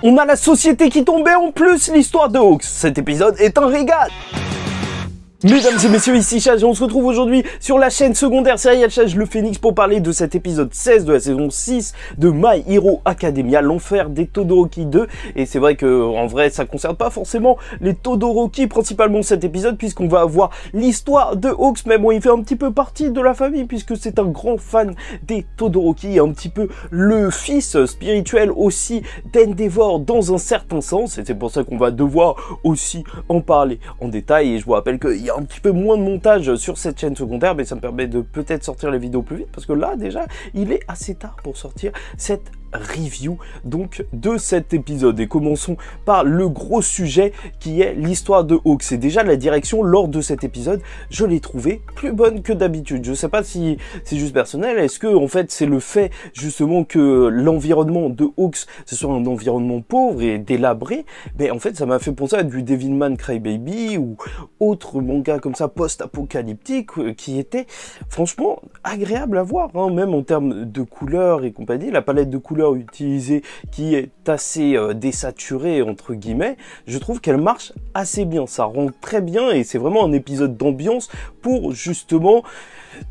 On a la société qui tombait en plus, l'histoire de Hawks. Cet épisode est un régal. Mesdames et messieurs, ici Chaj et on se retrouve aujourd'hui sur la chaîne secondaire Serial Chaj le Phénix pour parler de cet épisode 16 de la saison 6 de My Hero Academia, l'enfer des Todoroki 2. Et c'est vrai que en vrai ça concerne pas forcément les Todoroki principalement cet épisode puisqu'on va avoir l'histoire de Hawks, mais bon il fait un petit peu partie de la famille puisque c'est un grand fan des Todoroki et un petit peu le fils spirituel aussi d'Endeavor dans un certain sens, et c'est pour ça qu'on va devoir aussi en parler en détail. Et je vous rappelle qu'il y a un petit peu moins de montage sur cette chaîne secondaire, mais ça me permet de peut-être sortir les vidéos plus vite parce que là déjà il est assez tard pour sortir cette review donc de cet épisode. Et commençons par le gros sujet qui est l'histoire de Hawks. Et déjà la direction lors de cet épisode, je l'ai trouvé plus bonne que d'habitude. Je sais pas si c'est juste personnel, est-ce que en fait c'est le fait justement que l'environnement de Hawks ce soit un environnement pauvre et délabré, mais en fait ça m'a fait penser à du Devilman Crybaby ou autre manga comme ça post-apocalyptique qui était franchement agréable à voir, hein, même en termes de couleurs et compagnie. La palette de couleurs utilisée qui est assez désaturée entre guillemets, je trouve qu'elle marche assez bien, ça rend très bien et c'est vraiment un épisode d'ambiance pour justement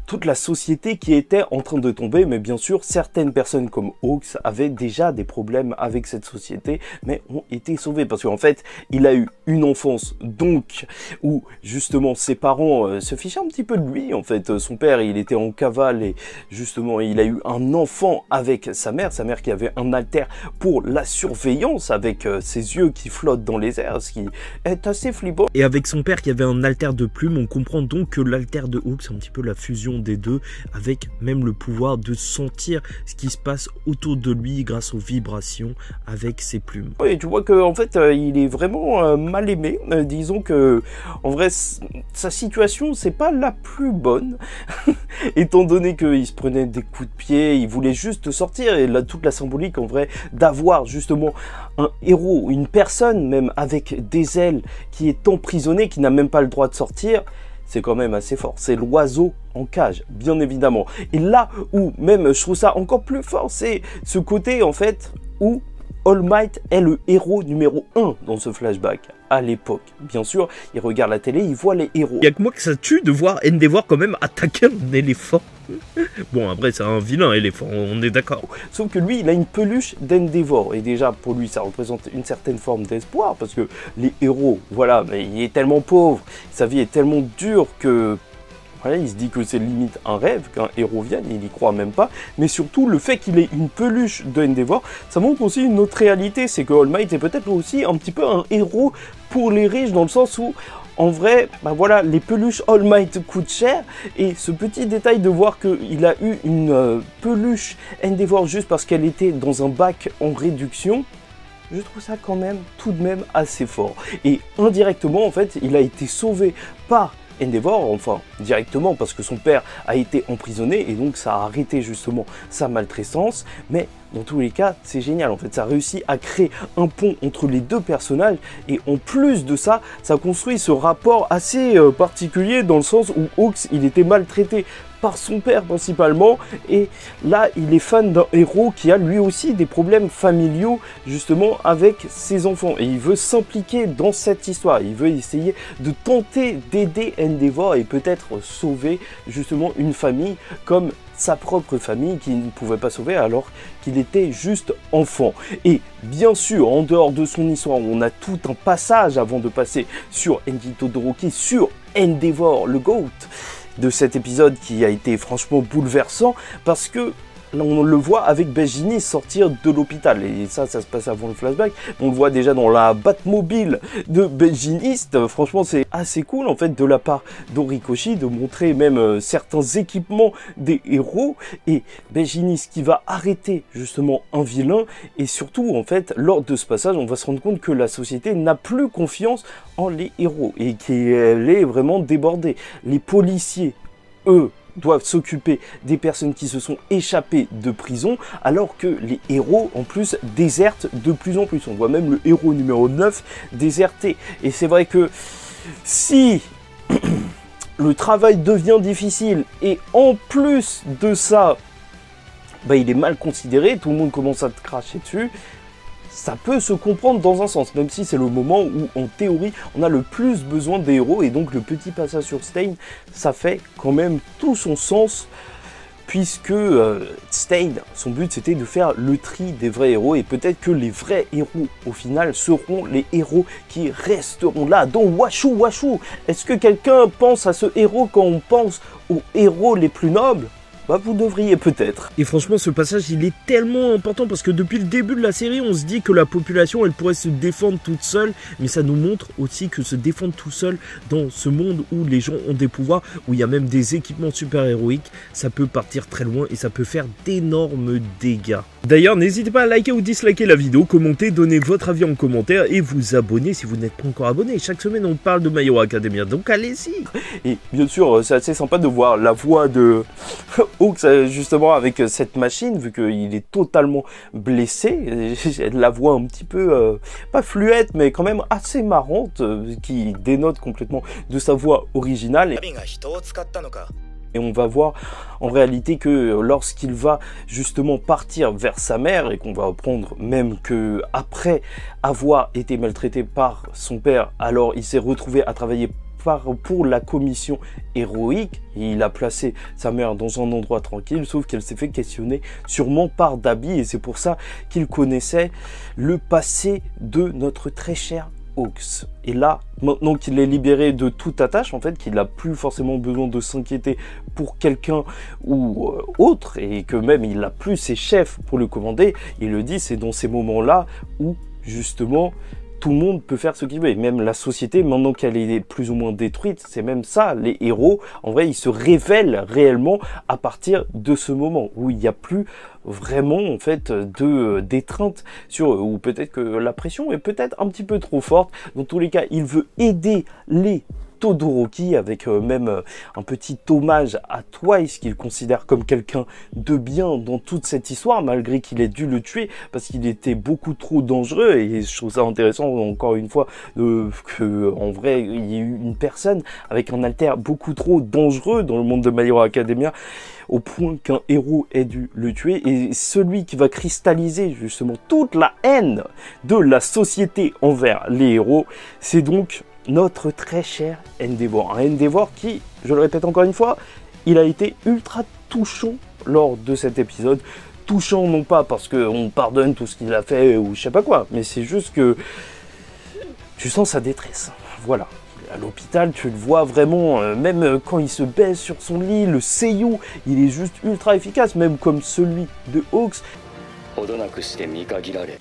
toute la société qui était en train de tomber. Mais bien sûr certaines personnes comme Hawks avaient déjà des problèmes avec cette société mais ont été sauvées parce qu'en fait il a eu une enfance donc où justement ses parents se fichaient un petit peu de lui. En fait son père il était en cavale et justement il a eu un enfant avec sa mère qui avait un alter pour la surveillance avec ses yeux qui flottent dans les airs, ce qui est assez flippant, et avec son père qui avait un alter de plume. On comprend donc que l'alter de Hawks c'est un petit peu la fusion des deux, avec même le pouvoir de sentir ce qui se passe autour de lui grâce aux vibrations avec ses plumes. Oui, tu vois que en fait il est vraiment mal aimé. Disons que en vrai sa situation c'est pas la plus bonne étant donné qu'il se prenait des coups de pied, il voulait juste sortir. Et là toute la symbolique en vrai d'avoir justement un héros, une personne même avec des ailes qui est emprisonnée, qui n'a même pas le droit de sortir, c'est quand même assez fort. C'est l'oiseau en cage, bien évidemment. Et là où même je trouve ça encore plus fort, c'est ce côté en fait où All Might est le héros numéro 1 dans ce flashback. À l'époque, bien sûr, il regarde la télé, il voit les héros. Il y a que moi que ça tue de voir Endeavor quand même attaquer un éléphant. Bon, après, c'est un vilain éléphant, on est d'accord. Sauf que lui, il a une peluche d'Endeavor. Et déjà, pour lui, ça représente une certaine forme d'espoir. Parce que les héros, voilà, mais il est tellement pauvre, sa vie est tellement dure que... Voilà, il se dit que c'est limite un rêve qu'un héros vienne, il y croit même pas. Mais surtout, le fait qu'il ait une peluche de Endeavor, ça montre aussi une autre réalité. C'est que All Might est peut-être aussi un petit peu un héros pour les riches, dans le sens où, en vrai, bah voilà, les peluches All Might coûtent cher. Et ce petit détail de voir qu'il a eu une peluche Endeavor juste parce qu'elle était dans un bac en réduction, je trouve ça quand même tout de même assez fort. Et indirectement, en fait, il a été sauvé par Endeavor, enfin directement parce que son père a été emprisonné et donc ça a arrêté justement sa maltraitance. Mais dans tous les cas c'est génial, en fait ça réussit à créer un pont entre les deux personnages. Et en plus de ça, ça construit ce rapport assez particulier dans le sens où Hawks il était maltraité par son père principalement, et là il est fan d'un héros qui a lui aussi des problèmes familiaux justement avec ses enfants, et il veut s'impliquer dans cette histoire, il veut essayer de tenter d'aider Endeavor et peut-être sauver justement une famille comme sa propre famille qu'il ne pouvait pas sauver alors qu'il était juste enfant. Et bien sûr, en dehors de son histoire, on a tout un passage avant de passer sur Enji Todoroki, sur Endeavor, le GOAT de cet épisode qui a été franchement bouleversant parce que là, on le voit avec Benjinis sortir de l'hôpital, et ça se passe avant le flashback. On le voit déjà dans la Batmobile de Benjinis. Franchement, c'est assez cool en fait de la part d'Horikoshi de montrer même certains équipements des héros, et Benjinis qui va arrêter justement un vilain. Et surtout, en fait, lors de ce passage, on va se rendre compte que la société n'a plus confiance en les héros et qu'elle est vraiment débordée. Les policiers, eux, doivent s'occuper des personnes qui se sont échappées de prison, alors que les héros en plus désertent de plus en plus. On voit même le héros numéro 9 déserter. Et c'est vrai que si le travail devient difficile et en plus de ça bah, il est mal considéré, tout le monde commence à te cracher dessus. Ça peut se comprendre dans un sens, même si c'est le moment où, en théorie, on a le plus besoin des héros, et donc le petit passage sur Stein, ça fait quand même tout son sens, puisque Stein, son but c'était de faire le tri des vrais héros, et peut-être que les vrais héros, au final, seront les héros qui resteront là, dans Washu Washu. Est-ce que quelqu'un pense à ce héros quand on pense aux héros les plus nobles ? Bah, vous devriez peut-être. Et franchement, ce passage, il est tellement important parce que depuis le début de la série, on se dit que la population, elle pourrait se défendre toute seule, mais ça nous montre aussi que se défendre tout seul dans ce monde où les gens ont des pouvoirs, où il y a même des équipements super-héroïques, ça peut partir très loin et ça peut faire d'énormes dégâts. D'ailleurs, n'hésitez pas à liker ou disliker la vidéo, commenter, donner votre avis en commentaire et vous abonner si vous n'êtes pas encore abonné. Chaque semaine, on parle de My Hero Academia, donc allez-y. Et bien sûr, c'est assez sympa de voir la voix de Hawks justement avec cette machine, vu qu'il est totalement blessé. La voix un petit peu, pas fluette, mais quand même assez marrante, qui dénote complètement de sa voix originale. Et on va voir en réalité que lorsqu'il va justement partir vers sa mère, et qu'on va apprendre même que après avoir été maltraité par son père, alors il s'est retrouvé à travailler pour la commission héroïque, et il a placé sa mère dans un endroit tranquille, sauf qu'elle s'est fait questionner sûrement par Dabi, et c'est pour ça qu'il connaissait le passé de notre très cher Hawks. Et là, maintenant qu'il est libéré de toute attache, en fait, qu'il n'a plus forcément besoin de s'inquiéter pour quelqu'un ou autre, et que même il n'a plus ses chefs pour le commander, il le dit, c'est dans ces moments-là où, justement, tout le monde peut faire ce qu'il veut, et même la société, maintenant qu'elle est plus ou moins détruite, c'est même ça, les héros, en vrai, ils se révèlent réellement à partir de ce moment, où il n'y a plus vraiment, en fait, d'étreinte sur eux, ou peut-être que la pression est peut-être un petit peu trop forte. Dans tous les cas, il veut aider les Todoroki, avec même un petit hommage à Twice, qu'il considère comme quelqu'un de bien dans toute cette histoire, malgré qu'il ait dû le tuer parce qu'il était beaucoup trop dangereux. Et je trouve ça intéressant, encore une fois, que en vrai il y ait eu une personne avec un alter beaucoup trop dangereux dans le monde de My Hero Academia, au point qu'un héros ait dû le tuer. Et celui qui va cristalliser justement toute la haine de la société envers les héros, c'est donc notre très cher Endeavor. Un Endeavor qui, je le répète encore une fois, il a été ultra touchant lors de cet épisode. Touchant non pas parce qu'on pardonne tout ce qu'il a fait ou je sais pas quoi, mais c'est juste que tu sens sa détresse. Voilà. À l'hôpital, tu le vois vraiment, même quand il se baisse sur son lit, le seiyuu, il est juste ultra efficace, même comme celui de Hawks.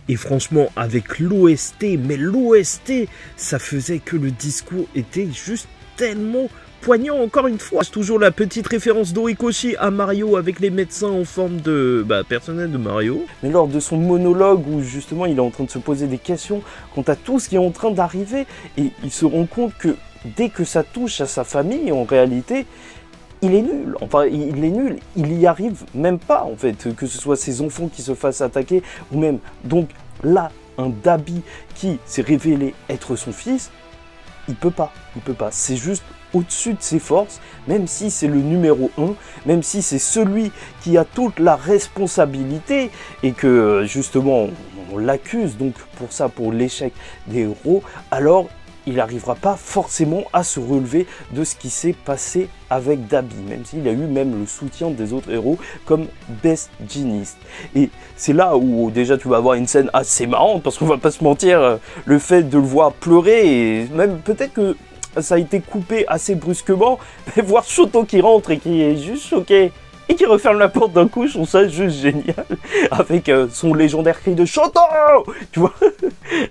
Et franchement, avec l'OST, mais l'OST, ça faisait que le discours était juste tellement poignant, encore une fois. C'est toujours la petite référence d'Horikoshi à Mario avec les médecins en forme de personnel de Mario. Mais lors de son monologue où justement il est en train de se poser des questions quant à tout ce qui est en train d'arriver, et il se rend compte que dès que ça touche à sa famille, en réalité, il est nul, enfin il est nul, il y arrive même pas en fait, que ce soit ses enfants qui se fassent attaquer, ou même, donc là, un Dabi qui s'est révélé être son fils, il peut pas, c'est juste au-dessus de ses forces, même si c'est le numéro 1, même si c'est celui qui a toute la responsabilité, et que justement on l'accuse donc pour ça, pour l'échec des héros, alors il n'arrivera pas forcément à se relever de ce qui s'est passé avec Dabi, même s'il a eu même le soutien des autres héros comme Best Jeanist. Et c'est là où déjà tu vas avoir une scène assez marrante, parce qu'on va pas se mentir, le fait de le voir pleurer, et même peut-être que ça a été coupé assez brusquement, mais voir Shoto qui rentre et qui est juste choqué, et qui referme la porte d'un coup, je trouve ça juste génial, avec son légendaire cri de Shoto, tu vois,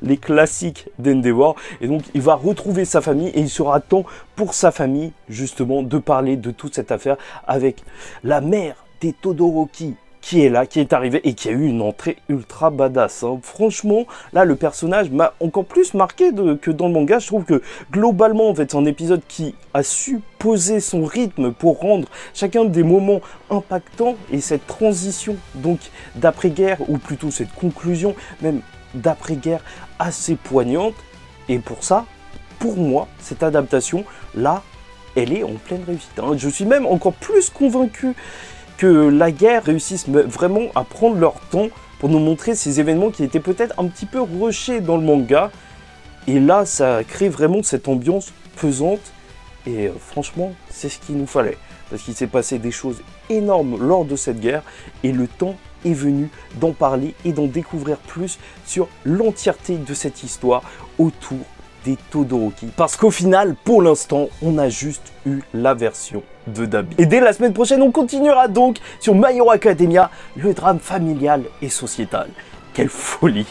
les classiques d'Endeavor. Et donc il va retrouver sa famille, et il sera temps pour sa famille justement de parler de toute cette affaire avec la mère des Todoroki, qui est là, qui est arrivé et qui a eu une entrée ultra badass. Hein. Franchement, là, le personnage m'a encore plus marqué que dans le manga. Je trouve que globalement, en fait, c'est un épisode qui a su poser son rythme pour rendre chacun des moments impactants, et cette transition donc d'après-guerre, ou plutôt cette conclusion même d'après-guerre assez poignante. Et pour ça, pour moi, cette adaptation là, elle est en pleine réussite. Hein. Je suis même encore plus convaincu que la guerre réussisse vraiment à prendre leur temps pour nous montrer ces événements qui étaient peut-être un petit peu rushés dans le manga. Et là, ça crée vraiment cette ambiance pesante. Et franchement, c'est ce qu'il nous fallait. Parce qu'il s'est passé des choses énormes lors de cette guerre. Et le temps est venu d'en parler et d'en découvrir plus sur l'entièreté de cette histoire autour des Todoroki. Parce qu'au final, pour l'instant, on a juste eu la version de Dabi. Et dès la semaine prochaine, on continuera donc sur My Hero Academia, le drame familial et sociétal. Quelle folie!